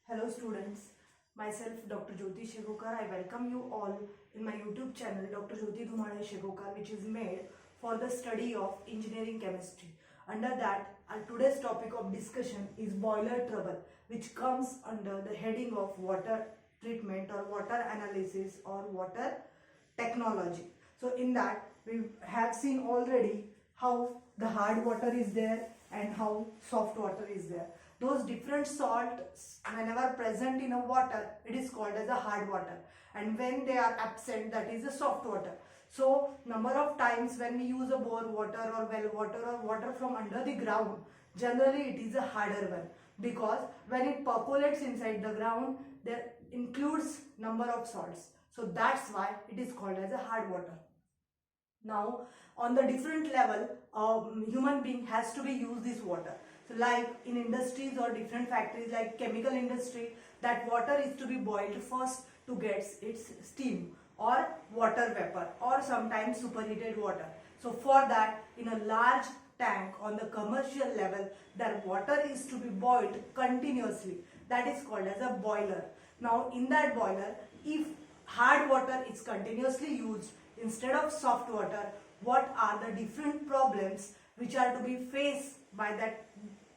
Hello students, myself Dr. Jyoti Shegokar. I welcome you all in my YouTube channel Dr. Jyoti Dhumade Shegokar, which is made for the study of engineering chemistry. Under that, our today's topic of discussion is boiler trouble, which comes under the heading of water treatment or water analysis or water technology. So in that we have seen already how the hard water is there and how soft water is there. Those different salts whenever present in a water, it is called as a hard water, and when they are absent, that is a soft water. So number of times when we use a bore water or well water or water from under the ground, generally it is a harder one, because when it percolates inside the ground, there includes number of salts. So that's why it is called as a hard water. Now on the different level, human being has to be use this water. So like in industries or different factories like chemical industry, that water is to be boiled first to get its steam or water vapor or sometimes superheated water. So for that, in a large tank on the commercial level, that water is to be boiled continuously. That is called as a boiler. Now in that boiler, if hard water is continuously used instead of soft water, what are the different problems which are to be faced by that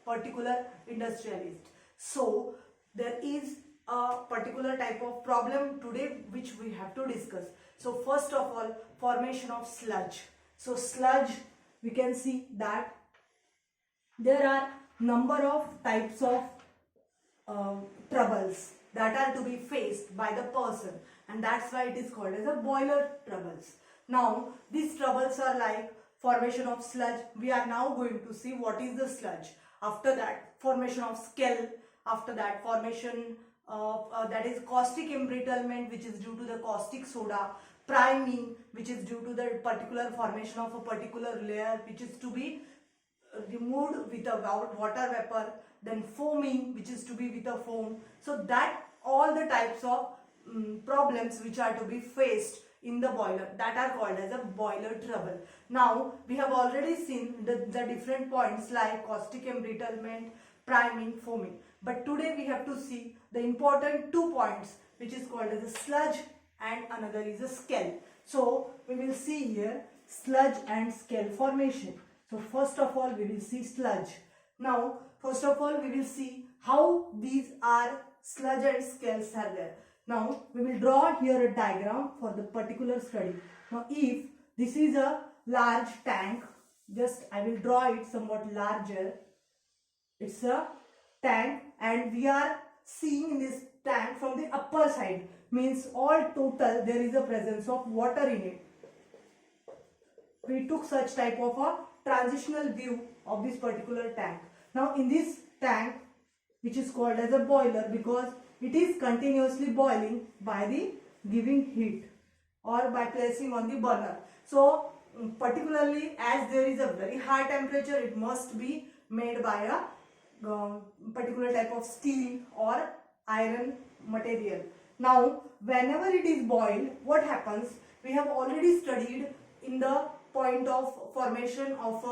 particular industrialist? So there is a particular type of problem today which we have to discuss. So first of all, formation of sludge. So sludge, we can see that there are number of types of troubles that are to be faced by the person, and that's why it is called as a boiler troubles. Now these troubles are like formation of sludge. We are now going to see what is the sludge. After that, formation of scale. After that, formation of that is caustic embrittlement, which is due to the caustic soda. Priming, which is due to the particular formation of a particular layer which is to be removed with a water vapor. Then foaming, which is to be with a foam. So that all the types of problems which are to be faced in the boiler, that are called as a boiler trouble. Now we have already seen the different points like caustic embrittlement, priming, foaming, but today we have to see the important 2 points, which is called as a sludge and another is a scale. So we will see here sludge and scale formation. So first of all we will see sludge. Now first of all we will see how these are sludge and scales are there. Now we will draw here a diagram for the particular study. Now if this is a large tank, just I will draw it somewhat larger. It's a tank and we are seeing this tank from the upper side, means all total there is a presence of water in it. We took such type of a transitional view of this particular tank. Now in this tank, which is called as a boiler because it is continuously boiling by the giving heat or by placing on the burner. So particularly as there is a very high temperature, it must be made by a particular type of steel or iron material. Now whenever it is boiled, what happens, we have already studied in the point of formation of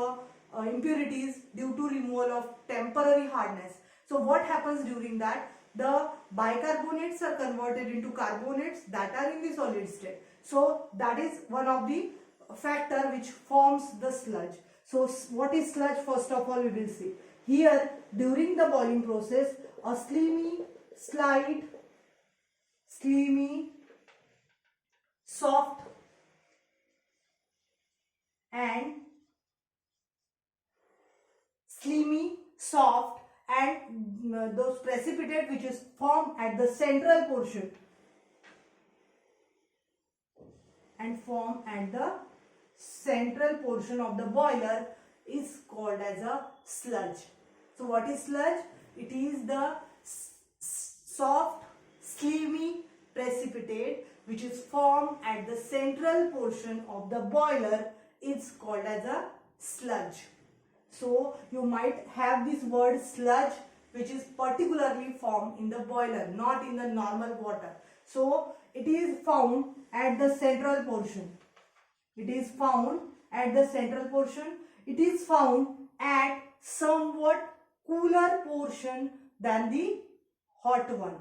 impurities due to removal of temporary hardness. So what happens during that, the bicarbonates are converted into carbonates that are in the solid state. So that is one of the factor which forms the sludge. So what is sludge? First of all we will see. Here during the boiling process, a slimy, soft and those precipitate which is formed at the central portion of the boiler is called as a sludge. So what is sludge? It is the soft, slimy precipitate which is formed at the central portion of the boiler is called as a sludge. So you might have this word sludge which is particularly formed in the boiler, not in the normal water. So it is found at the central portion. It is found at the central portion. It is found at somewhat cooler portion than the hot one.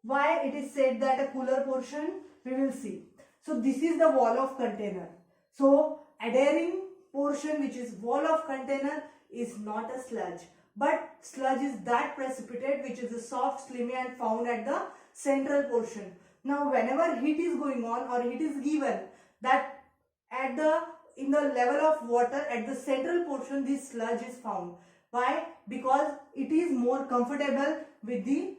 Why it is said that a cooler portion? We will see. So this is the wall of container. So adhering portion, which is wall of container, is not a sludge, but sludge is that precipitate which is a soft, slimy and found at the central portion. Now whenever heat is going on or heat is given, that at the in the level of water at the central portion, this sludge is found. Why? Because it is more comfortable with the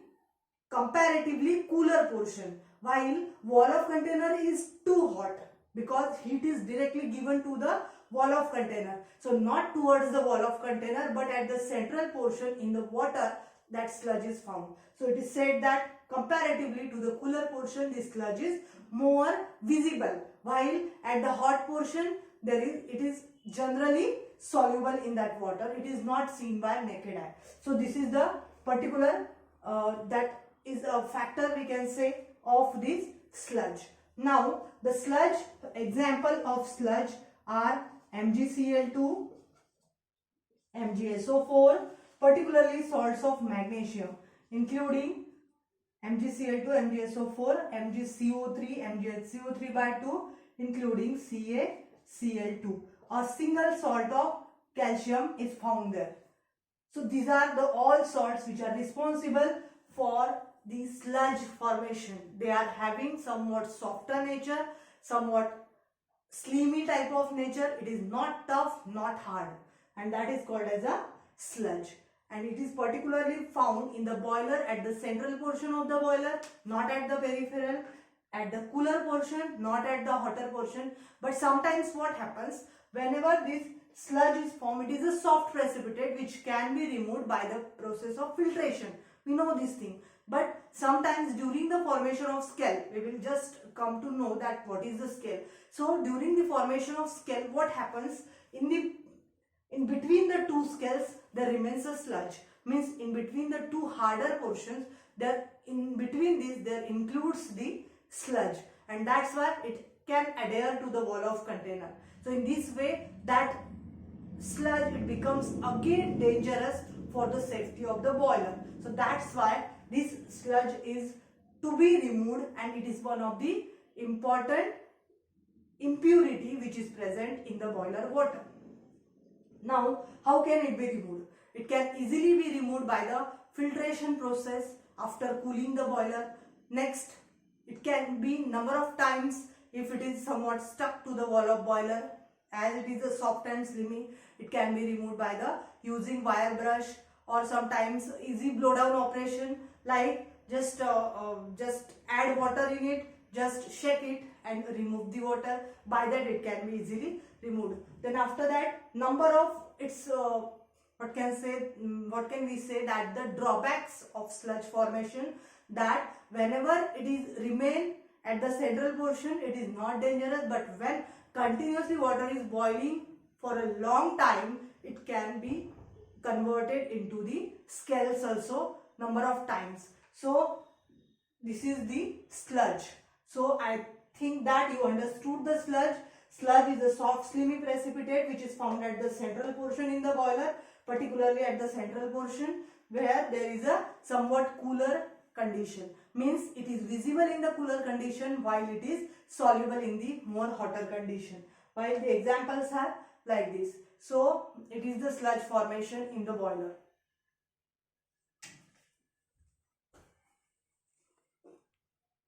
comparatively cooler portion, while wall of container is too hot because heat is directly given to the wall of container. So not towards the wall of container, but at the central portion in the water, that sludge is found. So it is said that comparatively to the cooler portion, this sludge is more visible, while at the hot portion it is generally soluble in that water. It is not seen by naked eye. So this is the particular that is a factor, we can say, of this sludge. Now the sludge, example of sludge are MgCl2, MgSO4, particularly salts of magnesium, including MgCl2, MgSO4, MgCO3, MgHCO3 by 2, including CaCl2. A single salt of calcium is found there. So these are the all salts which are responsible for the sludge formation. They are having somewhat softer nature, somewhat slimy type of nature. It is not tough, not hard, and that is called as a sludge. And it is particularly found in the boiler at the central portion of the boiler, not at the peripheral, at the cooler portion, not at the hotter portion. But sometimes what happens, whenever this sludge is formed, it is a soft precipitate which can be removed by the process of filtration. We know this thing. But sometimes during the formation of scale, we will just come to know that what is the scale. So during the formation of scale, what happens, in between the two scales there remains a sludge. Means in between the two harder portions, there in between these there includes the sludge, and that's why it can adhere to the wall of container. So in this way, that sludge, it becomes again dangerous for the safety of the boiler. So that's why this sludge is to be removed, and it is one of the important impurity which is present in the boiler water. Now how can it be removed? It can easily be removed by the filtration process after cooling the boiler. Next, it can be number of times if it is somewhat stuck to the wall of boiler, as it is a soft and slimy. It can be removed by the using wire brush, or sometimes easy blow down operation, like just add water in it, just shake it and remove the water. By that it can be easily removed. Then after that, number of its what can we say that the drawbacks of sludge formation, that whenever it is remain at the central portion, it is not dangerous, but when continuously water is boiling for a long time, it can be converted into the scales also number of times. So this is the sludge. So I think that you understood the sludge. Sludge is a soft slimy precipitate which is found at the central portion in the boiler, particularly at the central portion where there is a somewhat cooler condition. Means it is visible in the cooler condition while it is soluble in the more hotter condition. While the examples are like this. So it is the sludge formation in the boiler.